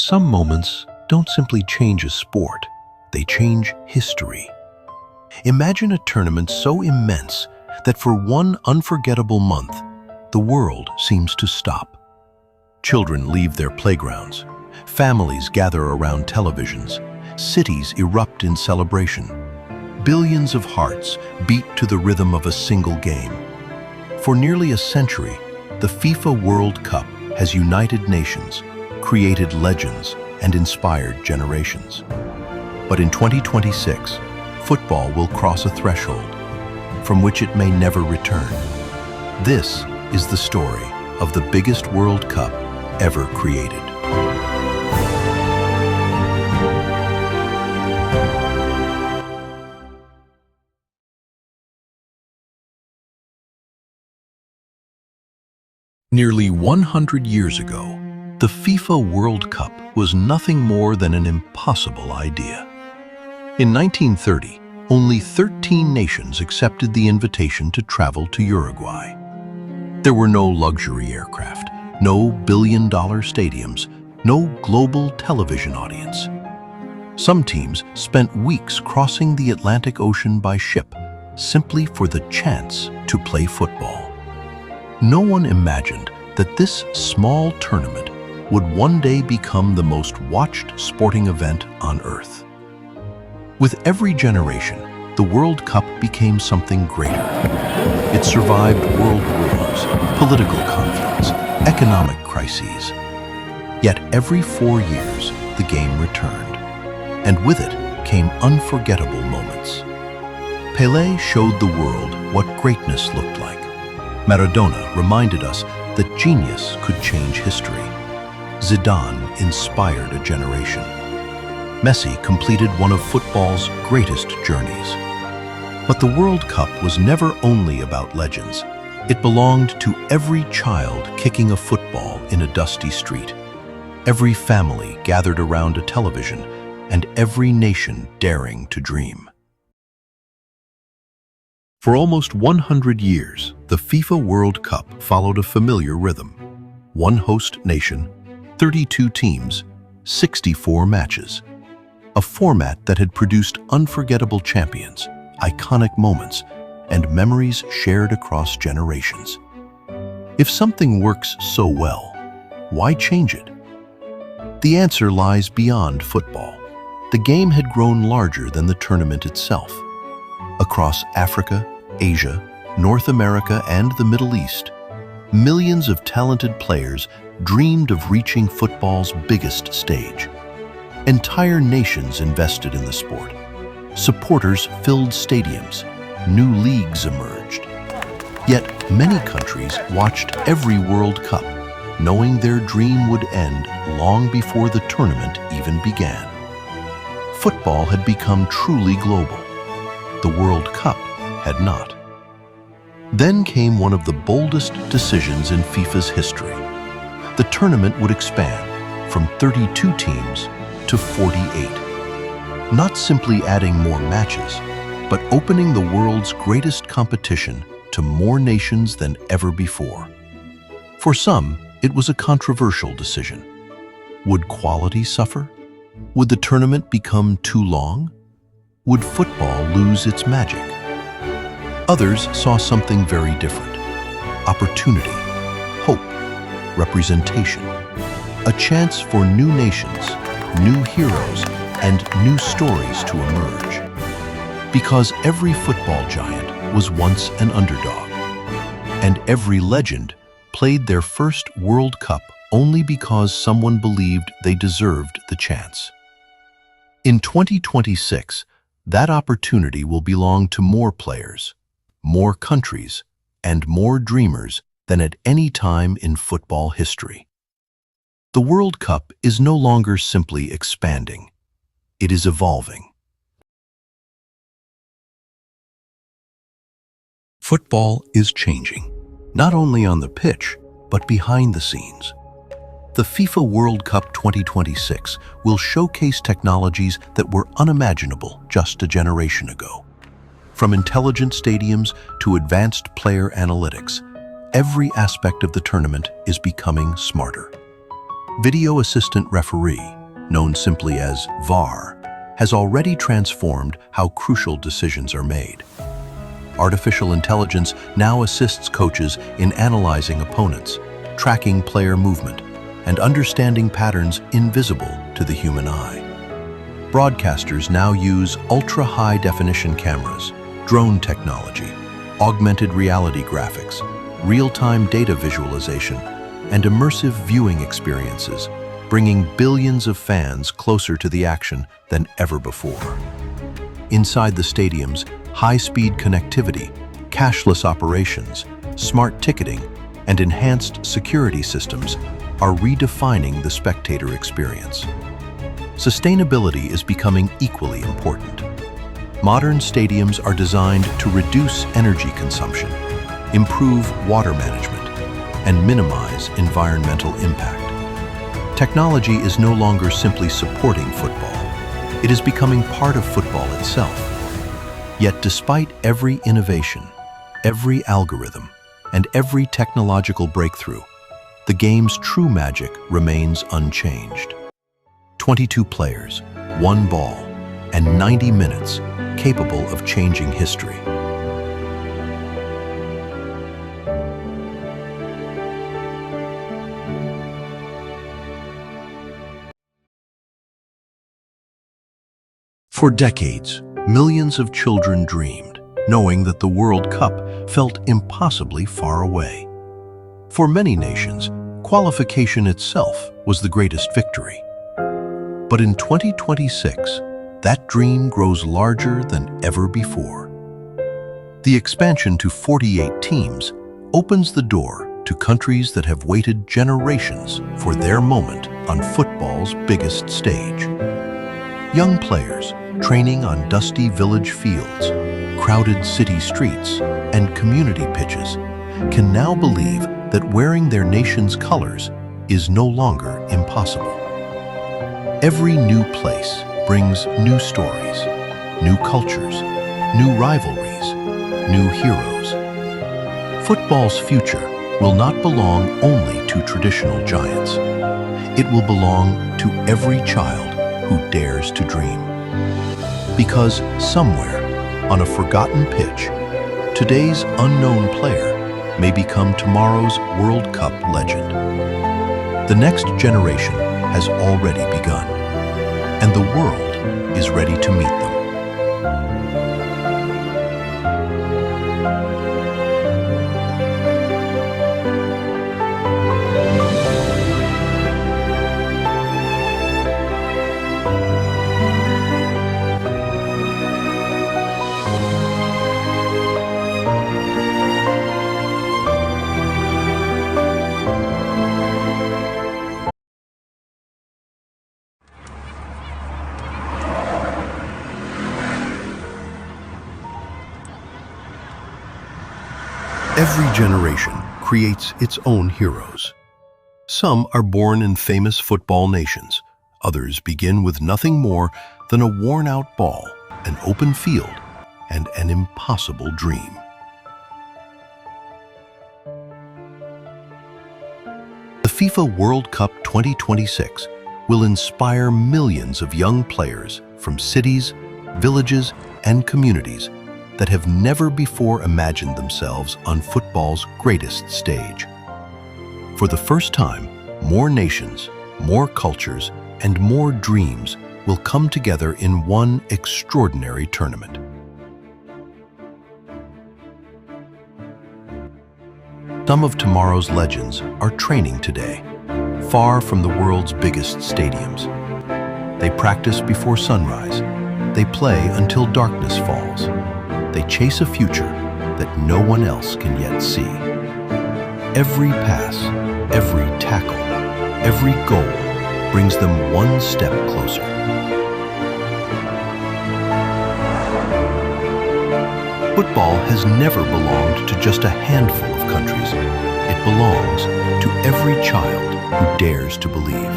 some moments don't simply change a sport, they change history. Imagine a tournament so immense that for one unforgettable month, the world seems to stop. Children leave their playgrounds, families gather around televisions, cities erupt in celebration. Billions of hearts beat to the rhythm of a single game. For nearly a century, the FIFA World Cup has united nations, created legends, and inspired generations. But in 2026, football will cross a threshold from which it may never return. This is the story of the biggest World Cup ever created. Nearly 100 years ago, the FIFA World Cup was nothing more than an impossible idea. In 1930, only 13 nations accepted the invitation to travel to Uruguay. There were no luxury aircraft, no billion-dollar stadiums, no global television audience. Some teams spent weeks crossing the Atlantic Ocean by ship, simply for the chance to play football. No one imagined that this small tournament would one day become the most watched sporting event on Earth. With every generation, the World Cup became something greater. It survived world wars, political conflicts, economic crises. Yet every 4 years, the game returned, and with it came unforgettable moments. Pelé showed the world what greatness looked like. Maradona reminded us that genius could change history. Zidane inspired a generation. Messi completed one of football's greatest journeys. But the World Cup was never only about legends. It belonged to every child kicking a football in a dusty street, every family gathered around a television, and every nation daring to dream. For almost 100 years, the FIFA World Cup followed a familiar rhythm. One host nation, 32 teams, 64 matches. A format that had produced unforgettable champions, iconic moments, and memories shared across generations. If something works so well, why change it? The answer lies beyond football. The game had grown larger than the tournament itself. Across Africa, Asia, North America, and the Middle East, millions of talented players dreamed of reaching football's biggest stage. Entire nations invested in the sport. Supporters filled stadiums. New leagues emerged. Yet many countries watched every World Cup, knowing their dream would end long before the tournament even began. Football had become truly global. The World Cup had not. Then came one of the boldest decisions in FIFA's history. The tournament would expand from 32 teams to 48. Not simply adding more matches, but opening the world's greatest competition to more nations than ever before. For some, it was a controversial decision. Would quality suffer? Would the tournament become too long? Would football lose its magic? Others saw something very different. Opportunity, hope, representation. A chance for new nations, new heroes, and new stories to emerge. Because every football giant was once an underdog, and every legend played their first World Cup only because someone believed they deserved the chance. In 2026, that opportunity will belong to more players, more countries, and more dreamers than at any time in football history. The World Cup is no longer simply expanding. It is evolving. Football is changing, not only on the pitch, but behind the scenes. The FIFA World Cup 2026 will showcase technologies that were unimaginable just a generation ago. From intelligent stadiums to advanced player analytics, every aspect of the tournament is becoming smarter. Video Assistant Referee, known simply as VAR, has already transformed how crucial decisions are made. Artificial intelligence now assists coaches in analyzing opponents, tracking player movement, and understanding patterns invisible to the human eye. Broadcasters now use ultra-high-definition cameras, drone technology, augmented reality graphics, real-time data visualization, and immersive viewing experiences, bringing billions of fans closer to the action than ever before. Inside the stadiums, high-speed connectivity, cashless operations, smart ticketing, and enhanced security systems are redefining the spectator experience. Sustainability is becoming equally important. Modern stadiums are designed to reduce energy consumption, improve water management, and minimize environmental impact. Technology is no longer simply supporting football. It is becoming part of football itself. Yet despite every innovation, every algorithm, and every technological breakthrough, the game's true magic remains unchanged. 22 players, 1 ball, and 90 minutes capable of changing history. For decades, millions of children dreamed, knowing that the World Cup felt impossibly far away. For many nations, qualification itself was the greatest victory. But in 2026, that dream grows larger than ever before. The expansion to 48 teams opens the door to countries that have waited generations for their moment on football's biggest stage. Young players training on dusty village fields, crowded city streets, and community pitches can now believe that wearing their nation's colors is no longer impossible. Every new place brings new stories, new cultures, new rivalries, new heroes. Football's future will not belong only to traditional giants. It will belong to every child who dares to dream. Because somewhere, on a forgotten pitch, today's unknown player may become tomorrow's World Cup legend. The next generation has already begun, and the world is ready to meet them. Every generation creates its own heroes. Some are born in famous football nations. Others begin with nothing more than a worn-out ball, an open field, and an impossible dream. The FIFA World Cup 2026 will inspire millions of young players from cities, villages, and communities that have never before imagined themselves on football's greatest stage. For the first time, more nations, more cultures, and more dreams will come together in one extraordinary tournament. Some of tomorrow's legends are training today, far from the world's biggest stadiums. They practice before sunrise. They play until darkness falls. They chase a future that no one else can yet see. Every pass, every tackle, every goal brings them one step closer. Football has never belonged to just a handful of countries. It belongs to every child who dares to believe.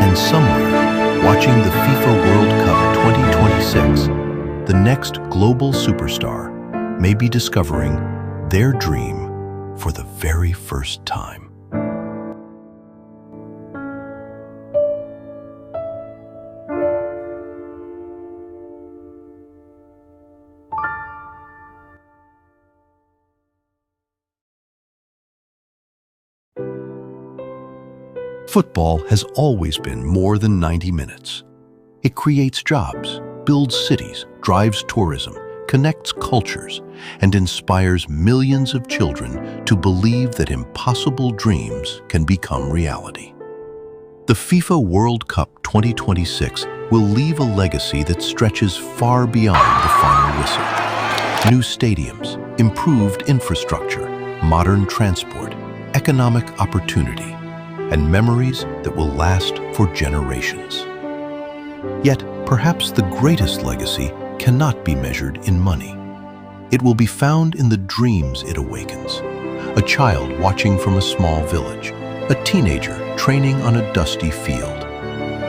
And somewhere, watching the FIFA World Cup 2026, the next global superstar may be discovering their dream for the very first time. Football has always been more than 90 minutes. It creates jobs, builds cities, drives tourism, connects cultures, and inspires millions of children to believe that impossible dreams can become reality. The FIFA World Cup 2026 will leave a legacy that stretches far beyond the final whistle. New stadiums, improved infrastructure, modern transport, economic opportunity, and memories that will last for generations. Yet, perhaps the greatest legacy cannot be measured in money. It will be found in the dreams it awakens. A child watching from a small village, a teenager training on a dusty field,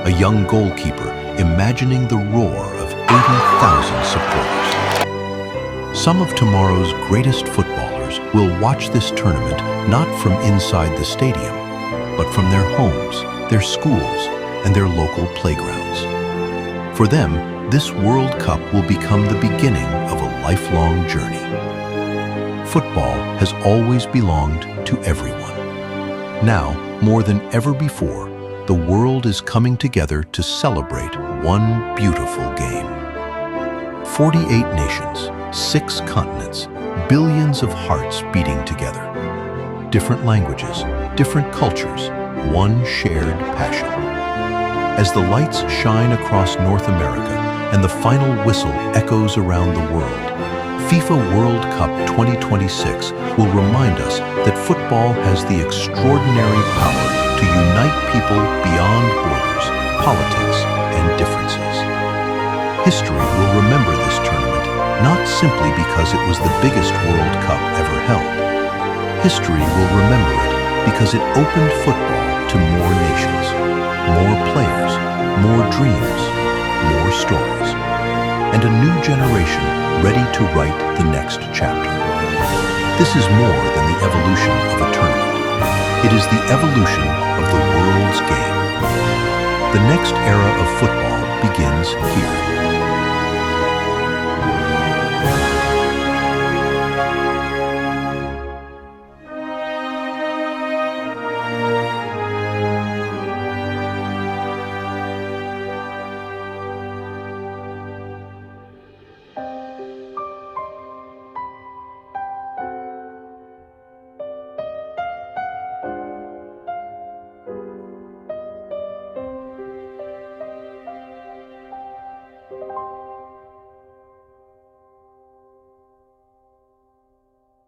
a young goalkeeper imagining the roar of 80,000 supporters. Some of tomorrow's greatest footballers will watch this tournament not from inside the stadium, but from their homes, their schools, and their local playgrounds. For them, this World Cup will become the beginning of a lifelong journey. Football has always belonged to everyone. Now, more than ever before, the world is coming together to celebrate one beautiful game. 48 nations, 6 continents, billions of hearts beating together. Different languages, different cultures, one shared passion. As the lights shine across North America and the final whistle echoes around the world, FIFA World Cup 2026 will remind us that football has the extraordinary power to unite people beyond borders, politics, and differences. History will remember this tournament not simply because it was the biggest World Cup ever held. History will remember it because it opened football to more nations, more players, more dreams, more stories, and a new generation ready to write the next chapter. This is more than the evolution of a tournament. It is the evolution of the world's game. The next era of football begins here.